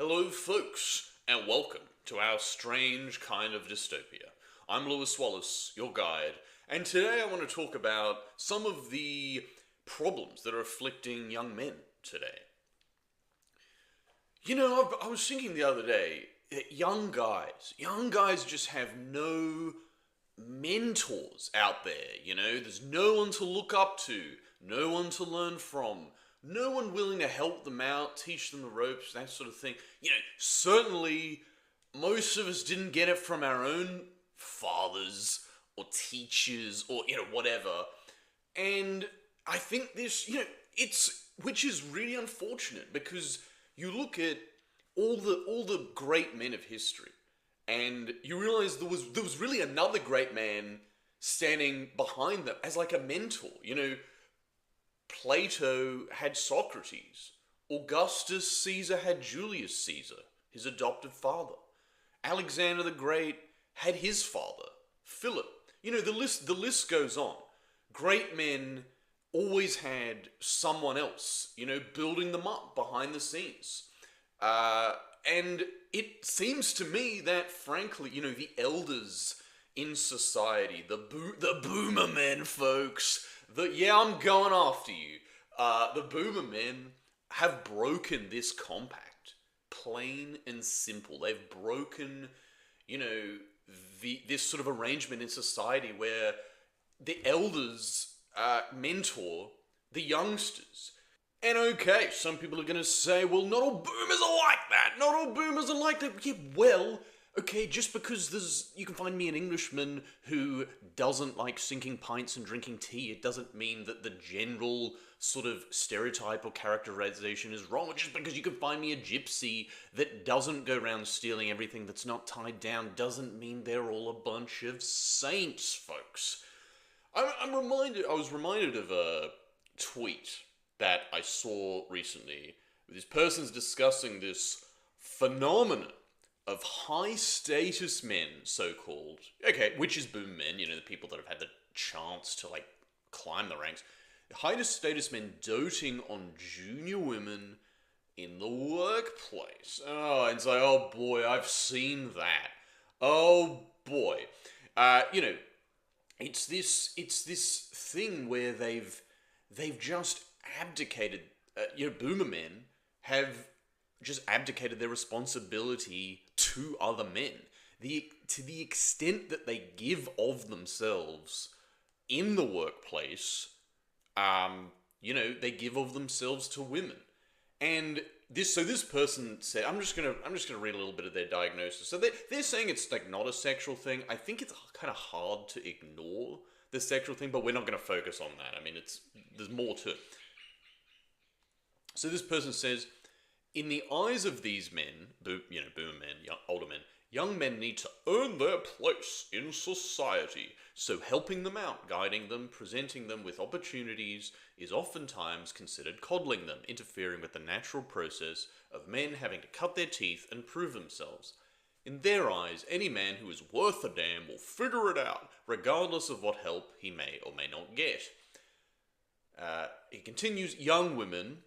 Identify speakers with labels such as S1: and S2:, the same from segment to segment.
S1: Hello, folks, and welcome to our strange kind of dystopia. I'm Lewis Wallace, your guide, and today I want to talk about some of the problems that are afflicting young men today. I was thinking the other day that young guys just have no mentors out there, there's no one to look up to, no one to learn from, no one willing to help them out, teach them the ropes, that sort of thing. Certainly most of us didn't get it from our own fathers or teachers or, whatever. And I think which is really unfortunate because you look at all the great men of history and you realize there was really another great man standing behind them as like a mentor. Plato had Socrates. Augustus Caesar had Julius Caesar, his adopted father. Alexander the Great had his father, Philip. The list goes on. Great men always had someone else, building them up behind the scenes. And it seems to me that, frankly, the elders in society, the boomer men, folks, I'm going after you. The boomer men have broken this compact, plain and simple. They've broken, this sort of arrangement in society where the elders mentor the youngsters. And okay, some people are going to say, well, not all boomers are like that. Not all boomers are like that. Yeah, well, okay, just because you can find me an Englishman who doesn't like sinking pints and drinking tea, it doesn't mean that the general sort of stereotype or characterization is wrong. Just because you can find me a gypsy that doesn't go around stealing everything that's not tied down doesn't mean they're all a bunch of saints, folks. I was reminded of a tweet that I saw recently. This person's discussing this phenomenon of high-status men, so-called, which is boom men, the people that have had the chance to, climb the ranks. High-status men doting on junior women in the workplace. Oh, and say, oh boy, I've seen that. Oh boy. It's this thing where they've just abdicated, boomer men have just abdicated their responsibility to other men. To the extent that they give of themselves in the workplace, they give of themselves to women. And this person said, I'm just gonna read a little bit of their diagnosis. So they're saying it's not a sexual thing. I think it's kind of hard to ignore the sexual thing, but we're not going to focus on that. I mean, there's more to it. So this person says, in the eyes of these men, boomer men, older men, young men need to earn their place in society. So helping them out, guiding them, presenting them with opportunities is oftentimes considered coddling them, interfering with the natural process of men having to cut their teeth and prove themselves. In their eyes, any man who is worth a damn will figure it out, regardless of what help he may or may not get. He continues, young women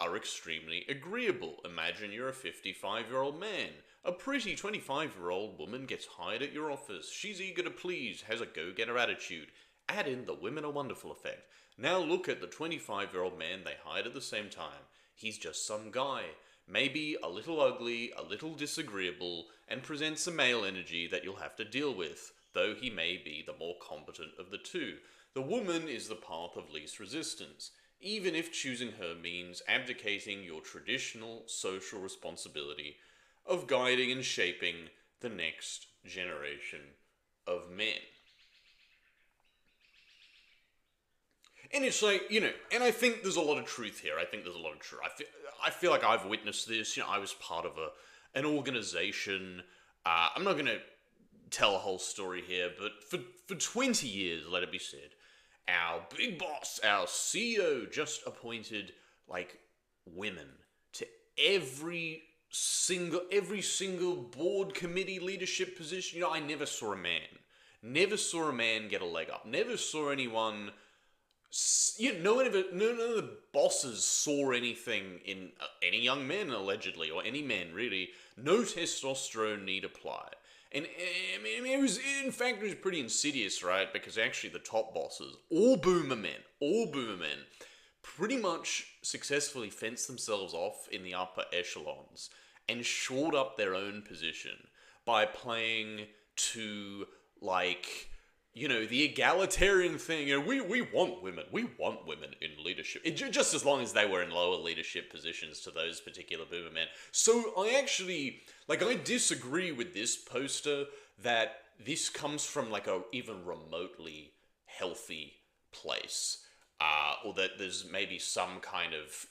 S1: are extremely agreeable. Imagine you're a 55-year-old man. A pretty 25-year-old woman gets hired at your office. She's eager to please, has a go-getter attitude. Add in the women are wonderful effect. Now look at the 25-year-old man they hired at the same time. He's just some guy. Maybe a little ugly, a little disagreeable, and presents a male energy that you'll have to deal with, though he may be the more competent of the two. The woman is the path of least resistance, even if choosing her means abdicating your traditional social responsibility of guiding and shaping the next generation of men. And it's and I think there's a lot of truth here. I feel like I've witnessed this. I was part of an organization. I'm not going to tell a whole story here, but for 20 years, let it be said, our big boss, our CEO, just appointed women to every single board, committee, leadership position. I never saw a man get a leg up. Never saw anyone None of the bosses saw anything in any young men, allegedly, or any men, really. No testosterone need applied. And it was, in fact, it was pretty insidious, right? Because actually the top bosses, all boomer men, pretty much successfully fenced themselves off in the upper echelons and shored up their own position by playing to, like, the egalitarian thing. We want women. We want women in leadership. Just as long as they were in lower leadership positions to those particular boomer men. So I disagree with this poster that this comes from, like, a even remotely healthy place. Or that there's maybe some kind of,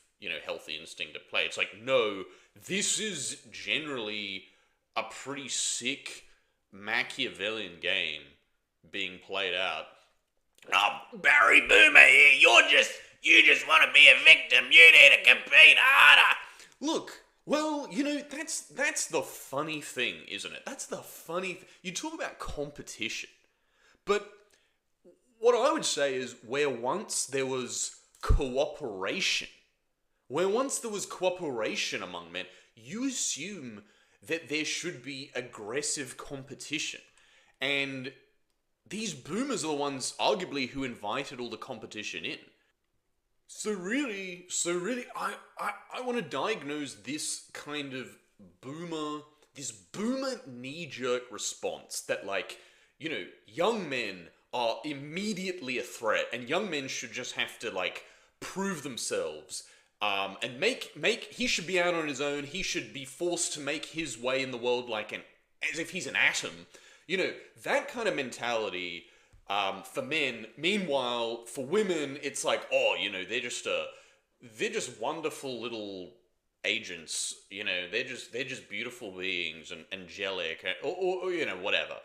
S1: healthy instinct at play. It's like, no, this is generally a pretty sick Machiavellian game being played out. Oh, Barry Boomer here, you just want to be a victim, you need to compete harder. Look, well, that's the funny thing, isn't it? That's the funny you talk about competition, but what I would say is where once there was cooperation among men, you assume that there should be aggressive competition. And these boomers are the ones, arguably, who invited all the competition in. So really, I want to diagnose this kind of boomer knee-jerk response that, like, young men are immediately a threat, and young men should just have to, like, prove themselves, and he should be out on his own. He should be forced to make his way in the world as if he's an atom. That kind of mentality for men. Meanwhile, for women, it's like, they're just wonderful little agents. They're just beautiful beings and angelic, or whatever.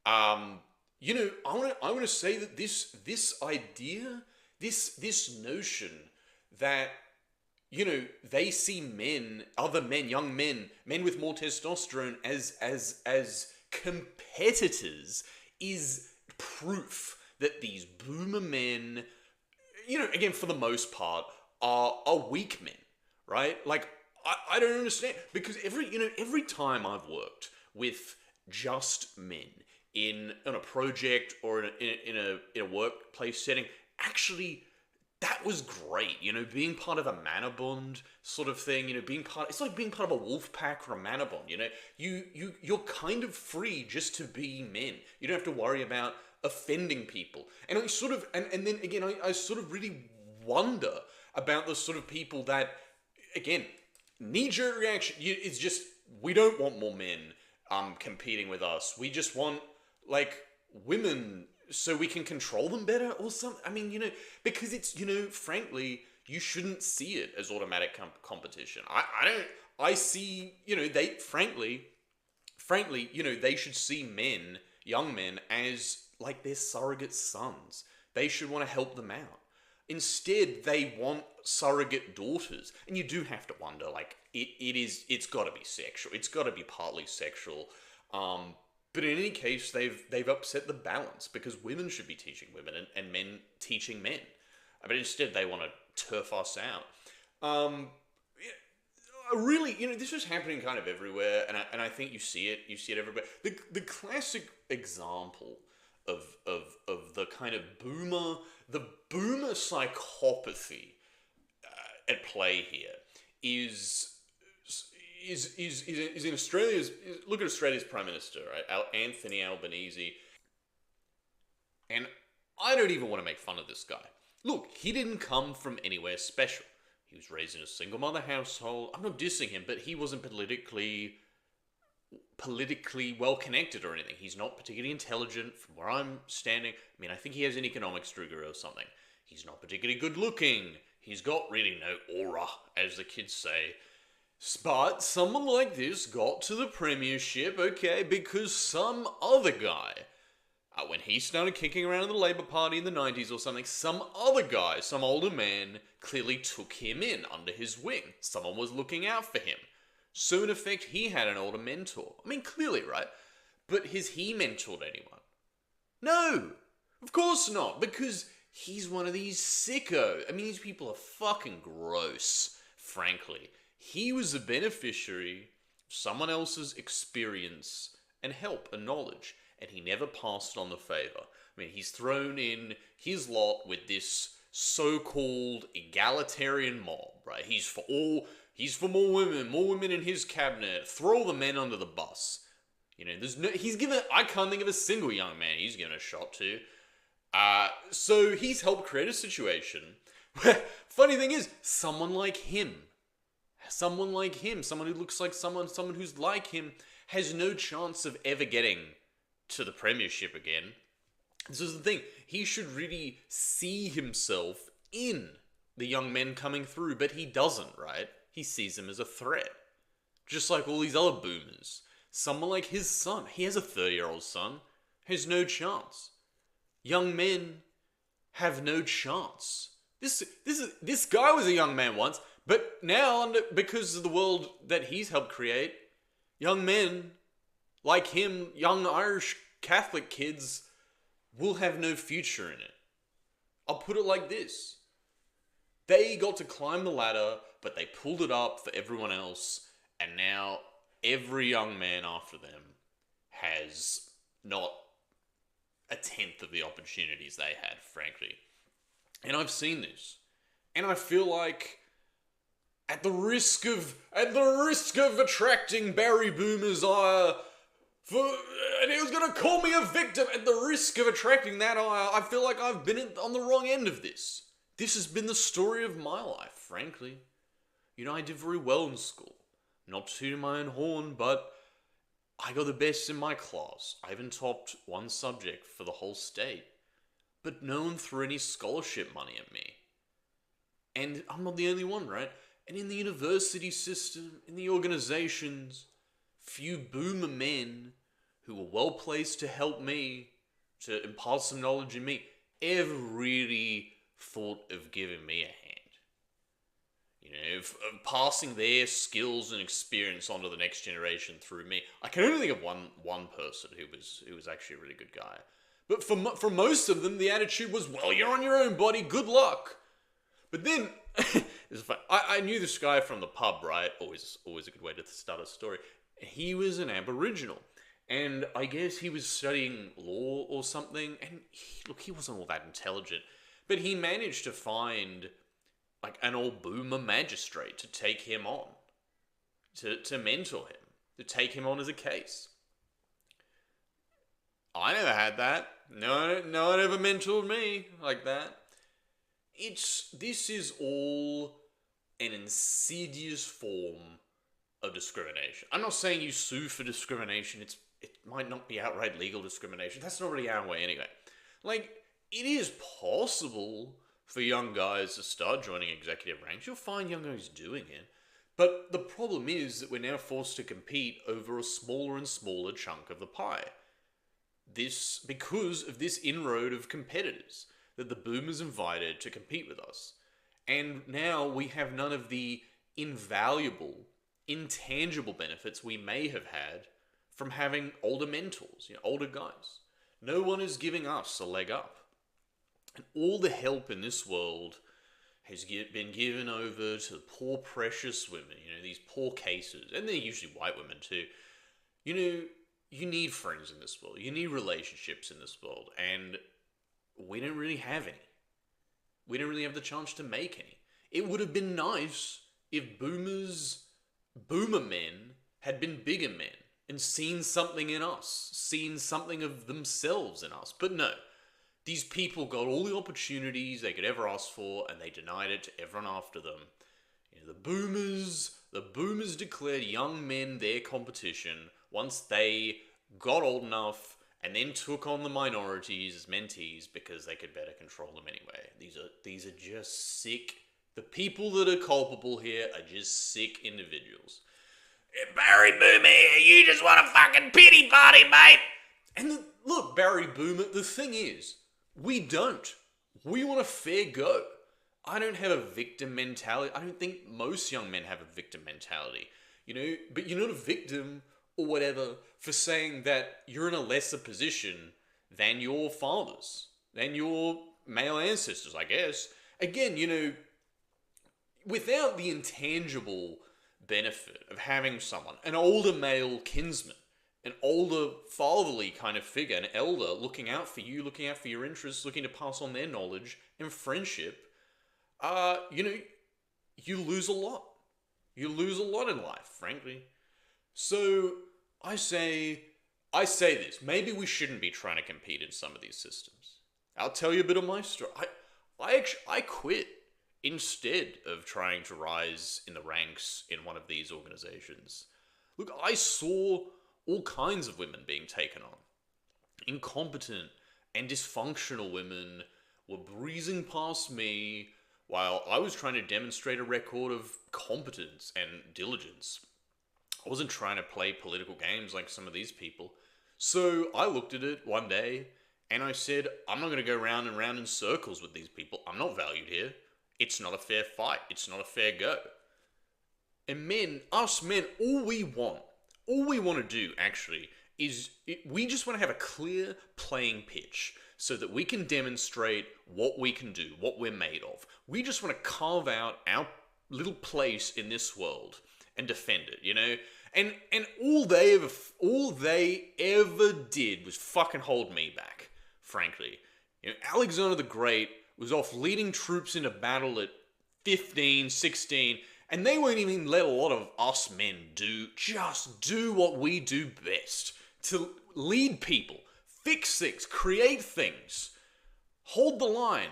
S1: I want to say that this idea, this notion that they see other men, young men with more testosterone as competitors is proof that these boomer men, again, for the most part, are weak men, right? Like, I don't understand, because every time I've worked with just men on a project or in a workplace setting, actually, that was great. Being part of a Manabund sort of thing. It's like being part of a wolf pack or a Manabund. You're kind of free just to be men. You don't have to worry about offending people. And I sort of, and then again, I sort of really wonder about the sort of people that, again, knee-jerk reaction. It's just, we don't want more men competing with us. We just want, like, women so we can control them better or something. I mean, because it's, frankly, you shouldn't see it as automatic competition. I see, they, frankly, they should see young men, as, like, their surrogate sons. They should want to help them out. Instead, they want surrogate daughters. And you do have to wonder, like, it's got to be sexual. It's got to be partly sexual. But in any case, they've upset the balance, because women should be teaching women and men teaching men. But instead, they want to turf us out. Really, this is happening kind of everywhere, and I think you see it everywhere. The classic example of the kind of boomer psychopathy at play here is in Australia's. Look at Australia's Prime Minister, right? Anthony Albanese. And I don't even want to make fun of this guy. Look, he didn't come from anywhere special. He was raised in a single mother household. I'm not dissing him, but he wasn't politically well connected or anything. He's not particularly intelligent from where I'm standing. I mean, I think he has an economics degree or something. He's not particularly good looking. He's got really no aura, as the kids say. But someone like this got to the premiership, okay, because some other guy, when he started kicking around in the Labour Party in the 90s or something, some other guy, some older man, clearly took him in under his wing. Someone was looking out for him. So in effect, he had an older mentor. I mean, clearly, right? But has he mentored anyone? No! Of course not, because He's one of these sicko. I mean, these people are fucking gross, frankly. He was a beneficiary of someone else's experience and help and knowledge, and he never passed on the favor. I mean, he's thrown in his lot with this so-called egalitarian mob, right? He's for more women in his cabinet. Throw the men under the bus. You know, I can't think of a single young man he's given a shot to. So he's helped create a situation where, funny thing is, someone who looks like someone who's like him, has no chance of ever getting to the premiership again. This is the thing. He should really see himself in the young men coming through, but he doesn't, right? He sees them as a threat. Just like all these other boomers. Someone like his son. He has a 30-year-old son. Has no chance. Young men have no chance. This guy was a young man once, but now, because of the world that he's helped create, young men like him, young Irish Catholic kids, will have no future in it. I'll put it like this. They got to climb the ladder, but they pulled it up for everyone else, and now every young man after them has not a tenth of the opportunities they had, frankly. And I've seen this. And I feel like at the risk of attracting Barry Boomer's ire, and he was going to call me a victim, at the risk of attracting that ire, I feel like I've been on the wrong end of this. This has been the story of my life, frankly. You know, I did very well in school. Not tooting my own horn, but I got the best in my class. I even topped one subject for the whole state. But no one threw any scholarship money at me. And I'm not the only one, right? And in the university system, in the organizations, few boomer men who were well placed to help me, to impart some knowledge in me, ever really thought of giving me a hand. You know, of passing their skills and experience onto the next generation through me. I can only think of one person who was actually a really good guy. But for most of them, the attitude was, well, you're on your own, buddy, good luck. But then, it's funny. I knew this guy from the pub, right? Always a good way to start a story. He was an Aboriginal. And I guess he was studying law or something. And he wasn't all that intelligent. But he managed to find like an old boomer magistrate to take him on. To mentor him. To take him on as a case. I never had that. No one ever mentored me like that. This is all an insidious form of discrimination. I'm not saying you sue for discrimination. It might not be outright legal discrimination. That's not really our way anyway. Like, it is possible for young guys to start joining executive ranks. You'll find young guys doing it. But the problem is that we're now forced to compete over a smaller and smaller chunk of the pie. Because of this inroad of competitors that the boomers invited to compete with us. And now we have none of the invaluable, intangible benefits we may have had from having older mentors, older guys. No one is giving us a leg up. And all the help in this world has been given over to poor, precious women, these poor cases. And they're usually white women too. You need friends in this world. You need relationships in this world. And we don't really have any. We don't really have the chance to make any. It would have been nice if boomer men had been bigger men and seen something in us, seen something of themselves in us. But no, these people got all the opportunities they could ever ask for, and they denied it to everyone after them. The boomers declared young men their competition once they got old enough, and then took on the minorities as mentees because they could better control them anyway. These are just sick. The people that are culpable here are just sick individuals. Barry Boomer, you just want a fucking pity party, mate. And look, Barry Boomer, the thing is, we don't. We want a fair go. I don't have a victim mentality. I don't think most young men have a victim mentality. But you're not a victim or whatever for saying that you're in a lesser position than your fathers, than your male ancestors, I guess. Again, without the intangible benefit of having someone, an older male kinsman, an older fatherly kind of figure, an elder looking out for you, looking out for your interests, looking to pass on their knowledge and friendship, you lose a lot. You lose a lot in life, frankly. So I say this. Maybe we shouldn't be trying to compete in some of these systems. I'll tell you a bit of my story. I quit instead of trying to rise in the ranks in one of these organizations. Look, I saw all kinds of women being taken on. Incompetent and dysfunctional women were breezing past me while I was trying to demonstrate a record of competence and diligence. I wasn't trying to play political games like some of these people. So I looked at it one day and I said, I'm not going to go round and round in circles with these people. I'm not valued here. It's not a fair fight. It's not a fair go. And us men, all we want to do actually is we just want to have a clear playing pitch so that we can demonstrate what we can do, what we're made of. We just want to carve out our little place in this world and defend it, And all they ever did was fucking hold me back, frankly. Alexander the Great was off leading troops into battle at 15, 16, and they won't even let a lot of us men just do what we do best. To lead people, fix things, create things, hold the line.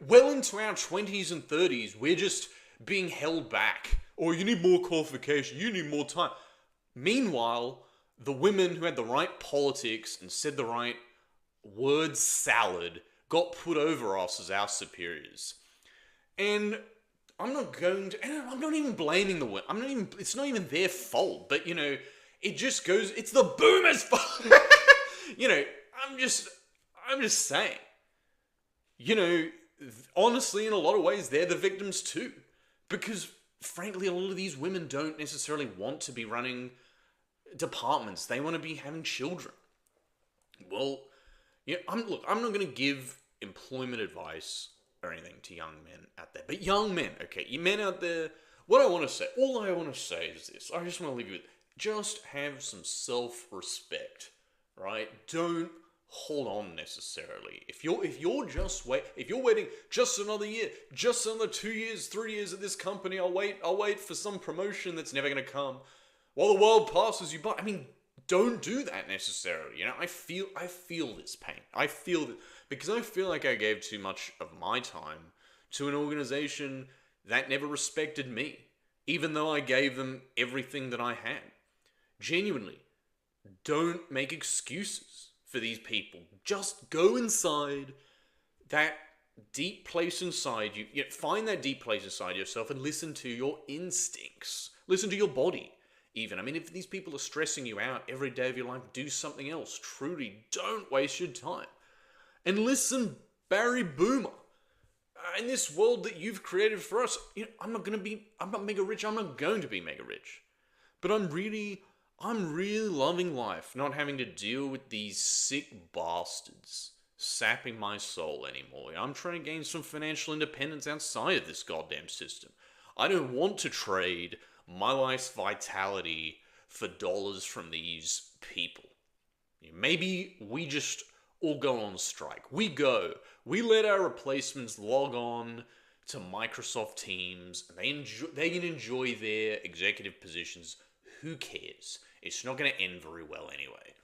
S1: Well into our 20s and 30s, we're just being held back. Or you need more qualification, you need more time. Meanwhile, the women who had the right politics and said the right word salad got put over us as our superiors. And I'm not even blaming the women. It's not even their fault, but it just goes, it's the boomers' fault. I'm just saying. Honestly, in a lot of ways, they're the victims too. Because, frankly, a lot of these women don't necessarily want to be running departments. They want to be having children. Well, I'm not going to give employment advice or anything to young men out there. But young men, okay, you men out there, all I want to say is this. I just want to leave you with, just have some self-respect, right? Don't hold on necessarily. If you're waiting just another year, just another 2 years, 3 years at this company, I'll wait for some promotion that's never going to come while the world passes you by. Don't do that necessarily. I feel this pain. I feel it because I feel like I gave too much of my time to an organization that never respected me, even though I gave them everything that I had. Genuinely, don't make excuses for these people. Just go inside that deep place inside you. Find that deep place inside yourself and listen to your instincts. Listen to your body, even. If these people are stressing you out every day of your life, do something else. Truly, don't waste your time. And listen, Barry Boomer. In this world that you've created for us, I'm not mega rich. I'm not going to be mega rich. But I'm really loving life, not having to deal with these sick bastards sapping my soul anymore. I'm trying to gain some financial independence outside of this goddamn system. I don't want to trade my life's vitality for dollars from these people. Maybe we just all go on strike. We let our replacements log on to Microsoft Teams, and they can enjoy their executive positions. Who cares? It's not going to end very well anyway.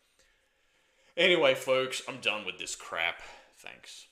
S1: Anyway, folks, I'm done with this crap. Thanks.